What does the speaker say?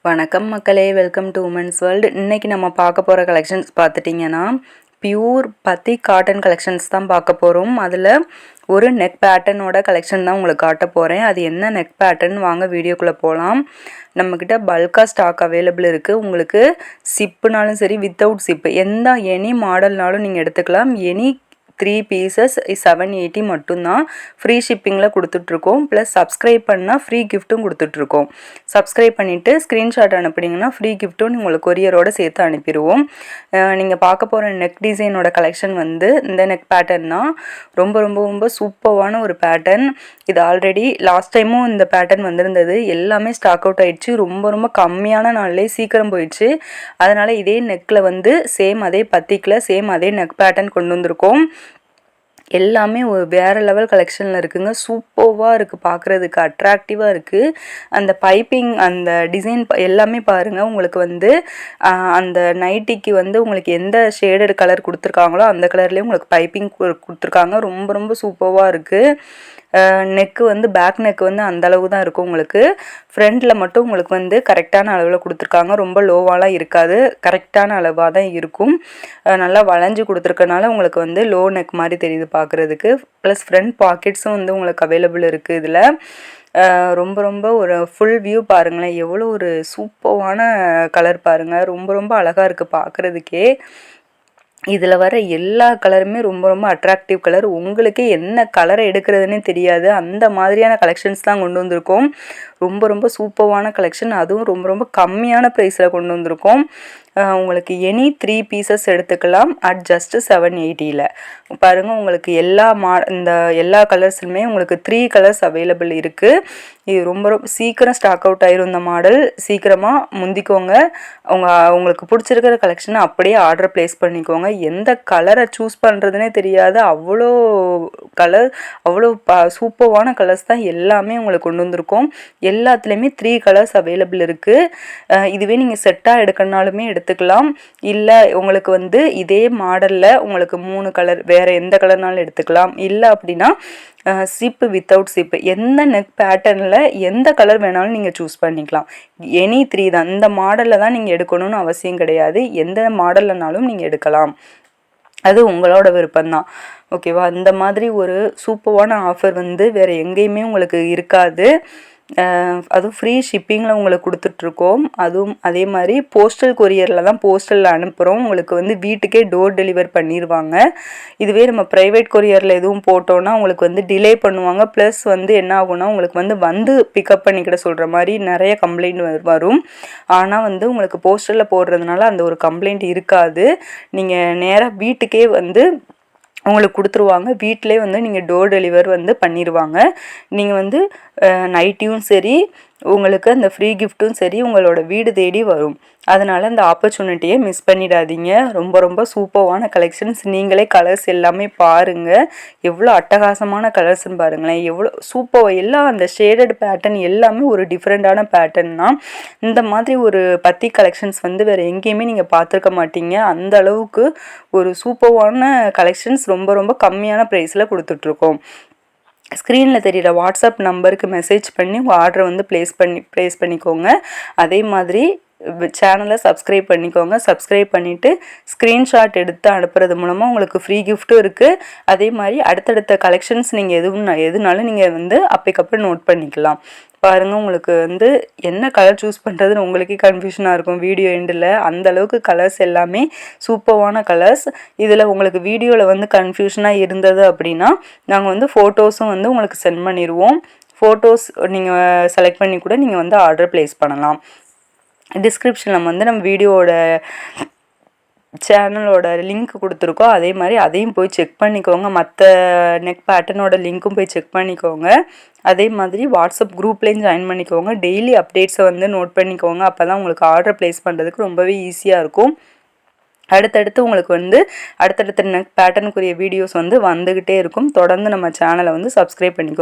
வணக்கம் மக்களே, welcome to women's world. இன்றைக்கி நம்ம பார்க்க போகிற கலெக்ஷன்ஸ் பார்த்துட்டிங்கன்னா பியூர் பத்தி காட்டன் கலெக்ஷன்ஸ் தான் பார்க்க போகிறோம். அதில் ஒரு நெக் பேட்டர்னோட கலெக்ஷன் தான் உங்களுக்கு காட்ட போகிறேன். அது என்ன நெக் பேட்டர்ன் வாங்க வீடியோக்குள்ளே போகலாம். நம்மக்கிட்ட பல்காக ஸ்டாக் அவைலபிள் இருக்குது. உங்களுக்கு சிப்புனாலும் சரி, வித்தவுட் சிப்பு எனி மாடல்னாலும் நீங்கள் எடுத்துக்கலாம். 3 பீசஸ் 780 மட்டும்தான். ஃப்ரீ ஷிப்பிங்கில் கொடுத்துட்ருக்கோம். ப்ளஸ் சப்ஸ்கிரைப் பண்ணால் ஃப்ரீ கிஃப்ட்டும் கொடுத்துட்ருக்கோம். சப்ஸ்கிரைப் பண்ணிவிட்டு ஸ்க்ரீன்ஷாட் அனுப்புனீங்கன்னா ஃப்ரீ கிஃப்ட்டும் உங்களுக்கு கொரியரோடு சேர்த்து அனுப்பிடுவோம். நீங்கள் பார்க்க போகிற நெக் டிசைனோட கலெக்ஷன் இந்த நெக் பேட்டர்ன் தான். ரொம்ப ரொம்ப ரொம்ப சூப்பரான ஒரு பேட்டர்ன். இது ஆல்ரெடி லாஸ்ட் டைமும் இந்த பேட்டர்ன் வந்திருந்தது. எல்லாமே ஸ்டாக் அவுட் ஆகிடுச்சு. ரொம்ப ரொம்ப கம்மியான நாள்லேயே சீக்கிரம் போயிடுச்சு. அதனால் இதே நெக்கில் சேம் அதே பத்திக்கில் சேம் அதே நெக் பேட்டர்ன் கொண்டு வந்திருக்கோம். எல்லாமே ஒரு வேறு லெவல் கலெக்ஷனில் இருக்குதுங்க. சூப்பராக இருக்குது, பார்க்குறதுக்கு அட்ராக்டிவாக இருக்குது. அந்த பைப்பிங் அந்த டிசைன் எல்லாமே பாருங்கள். உங்களுக்கு அந்த நைட்டிக்கு உங்களுக்கு எந்த ஷேடட் கலர் கொடுத்துருக்காங்களோ அந்த கலர்லேயும் உங்களுக்கு பைப்பிங் கொடுத்துருக்காங்க. ரொம்ப ரொம்ப சூப்பராக இருக்குது. நெக்கு பேக் நெக்கு அந்த அளவு தான் இருக்கும். உங்களுக்கு ஃப்ரண்டில் மட்டும் உங்களுக்கு கரெக்டான அளவில் கொடுத்துருக்காங்க. ரொம்ப லோவாலாம் இருக்காது, கரெக்டான அளவாக தான் இருக்கும். நல்லா வளைஞ்சு கொடுத்துருக்கனால உங்களுக்கு லோ நெக் மாதிரி தெரியுது பார்க்குறதுக்கு. ப்ளஸ் ஃப்ரண்ட் பாக்கெட்ஸும் உங்களுக்கு அவைலபிள் இருக்குது. இதில் ரொம்ப ரொம்ப ஒரு ஃபுல் வியூ பாருங்களேன். எவ்வளோ ஒரு சூப்பரான கலர் பாருங்கள். ரொம்ப ரொம்ப அழகாக இருக்குது பார்க்குறதுக்கே. இதில் வர எல்லா கலருமே ரொம்ப ரொம்ப அட்ராக்டிவ் கலர். உங்களுக்கு என்ன கலரை எடுக்கிறதுனே தெரியாது, அந்த மாதிரியான கலெக்ஷன்ஸ் தான் கொண்டு வந்திருக்கோம். ரொம்ப ரொம்ப சூப்பரான கலெக்ஷன், அதுவும் ரொம்ப ரொம்ப கம்மியான ப்ரைஸில் கொண்டு வந்திருக்கோம். உங்களுக்கு 3 பீசஸ் எடுத்துக்கலாம் அட் ஜஸ்ட் 780. பாருங்கள், உங்களுக்கு எல்லா கலர்ஸுமே உங்களுக்கு 3 கலர்ஸ் அவைலபிள் இருக்குது. இது ரொம்ப ரொம்ப சீக்கிரம் ஸ்டாக் அவுட் ஆயிரும். இந்த மாடல் சீக்கிரமாக முந்திக்கோங்க. உங்களுக்கு பிடிச்சிருக்கிற கலெக்ஷனை அப்படியே ஆர்டர் ப்ளேஸ் பண்ணிக்கோங்க. எந்த கலரை சூஸ் பண்ணுறதுனே தெரியாது, அவ்வளோ கலர், அவ்வளோ சூப்பரான கலர்ஸ் தான் எல்லாமே உங்களுக்கு கொண்டு வந்திருக்கோம். எல்லாத்துலேயுமே 3 கலர்ஸ் அவைலபிள் இருக்குது. இதுவே நீங்கள் செட்டாக எடுக்கணுனாலுமே எடுத்துக்கலாம். இல்லை உங்களுக்கு இதே மாடலில் உங்களுக்கு 3 கலர் வேறு எந்த கலர்னாலும் எடுத்துக்கலாம். இல்லை அப்படின்னா சிப்பு வித்தவுட் சிப்பு எந்த நெக் பேட்டர்னில் எந்த கலர் வேணாலும் நீங்கள் சூஸ் பண்ணிக்கலாம். 3 தான். இந்த மாடலில் தான் நீங்கள் எடுக்கணும்னு அவசியம் கிடையாது. எந்த மாடல்லனாலும் நீங்கள் எடுக்கலாம், அது உங்களோட விருப்பம்தான். ஓகேவா? இந்த மாதிரி ஒரு சூப்பரான ஆஃபர் வேறு எங்கேயுமே உங்களுக்கு இருக்காது. அதுவும் ஃப்ரீ ஷிப்பிங்கில் உங்களுக்கு கொடுத்துட்ருக்கோம். அதுவும் அதே மாதிரி போஸ்டல் கொரியரில் தான் போஸ்டலில் அனுப்புகிறோம். உங்களுக்கு வீட்டுக்கே டோர் டெலிவர் பண்ணிடுவாங்க. இதுவே நம்ம ப்ரைவேட் கொரியரில் எதுவும் போட்டோன்னா உங்களுக்கு டிலே பண்ணுவாங்க. ப்ளஸ் என்ன ஆகும்னா உங்களுக்கு பிக்கப் பண்ணிக்கிட சொல்கிற மாதிரி நிறைய கம்ப்ளைண்ட் வரும். ஆனால் உங்களுக்கு போஸ்டலில் போடுறதுனால அந்த ஒரு கம்ப்ளைண்ட் இருக்காது. நீங்கள் நேராக வீட்டுக்கே உங்களுக்கு கொடுத்துருவாங்க. வீட்டிலே நீங்கள் டோர் டெலிவர் பண்ணிடுவாங்க. நீங்கள் நைட்டியும் சரி, உங்களுக்கு அந்த ஃப்ரீ கிஃப்ட்டும் சரி உங்களோட வீடு தேடி வரும். அதனால் அந்த ஆப்பர்ச்சுனிட்டியை மிஸ் பண்ணிடாதீங்க. ரொம்ப ரொம்ப சூப்பரான கலெக்ஷன்ஸ். நீங்களே கலர்ஸ் எல்லாமே பாருங்கள், எவ்வளோ அட்டகாசமான கலர்ஸ்ன்னு பாருங்களேன். எவ்வளோ சூப்பர், எல்லாம் அந்த ஷேடட் பேட்டர்ன் எல்லாமே ஒரு டிஃப்ரெண்ட்டான பேட்டர்ன் தான். இந்த மாதிரி ஒரு பத்தி கலெக்ஷன்ஸ் வேறு எங்கேயுமே நீங்கள் பார்த்துருக்க மாட்டீங்க. அந்த அளவுக்கு ஒரு சூப்பரான கலெக்ஷன்ஸ் ரொம்ப ரொம்ப கம்மியான ப்ரைஸில் கொடுத்துட்ருக்கோம். ஸ்க்ரீனில் தெரிகிற வாட்ஸ்அப் நம்பருக்கு மெசேஜ் பண்ணி உங்கள் ஆர்டரை ப்ளேஸ் பண்ணிக்கோங்க. அதே மாதிரி சேனலை சப்ஸ்கிரைப் பண்ணிக்கோங்க. சப்ஸ்கிரைப் பண்ணிவிட்டு ஸ்க்ரீன்ஷாட் எடுத்து அனுப்புறது மூலமாக உங்களுக்கு ஃப்ரீ கிஃப்ட்டும் இருக்குது. அதே மாதிரி அடுத்தடுத்த கலெக்ஷன்ஸ் நீங்கள் எதுனாலும் நீங்கள் அப்பைக்கப்போ நோட் பண்ணிக்கலாம். பாருங்கள், உங்களுக்கு என்ன கலர் சூஸ் பண்ணுறதுன்னு உங்களுக்கே கன்ஃபியூஷனாக இருக்கும் வீடியோ எண்டில். அந்தளவுக்கு கலர்ஸ் எல்லாமே சூப்பரான கலர்ஸ். இதில் உங்களுக்கு வீடியோவில் கன்ஃபியூஷனாக இருந்தது அப்படின்னா நாங்கள் ஃபோட்டோஸும் உங்களுக்கு சென்ட் பண்ணிடுவோம். ஃபோட்டோஸ் நீங்கள் செலக்ட் பண்ணி கூட நீங்கள் ஆர்டர் ப்ளேஸ் பண்ணலாம். டிஸ்கிரிப்ஷனில் நம்ம வீடியோவோட சேனலோட லிங்க் கொடுத்துருக்கோம். அதே மாதிரி அதையும் போய் செக் பண்ணிக்கோங்க. மற்ற நெக் பேட்டர்னோட லிங்க்கும் போய் செக் பண்ணிக்கோங்க. அதே மாதிரி வாட்ஸ்அப் குரூப்லேயும் ஜாயின் பண்ணிக்கோங்க. டெய்லி அப்டேட்ஸை நோட் பண்ணிக்கோங்க. அப்போ தான் உங்களுக்கு ஆர்டர் ப்ளேஸ் பண்ணுறதுக்கு ரொம்பவே ஈஸியாக இருக்கும். அடுத்தடுத்து உங்களுக்கு அடுத்தடுத்த நெக் பேட்டர்னுக்குரிய வீடியோஸ் வந்துக்கிட்டே இருக்கும். தொடர்ந்து நம்ம சேனலை சப்ஸ்கிரைப் பண்ணிக்கோங்க.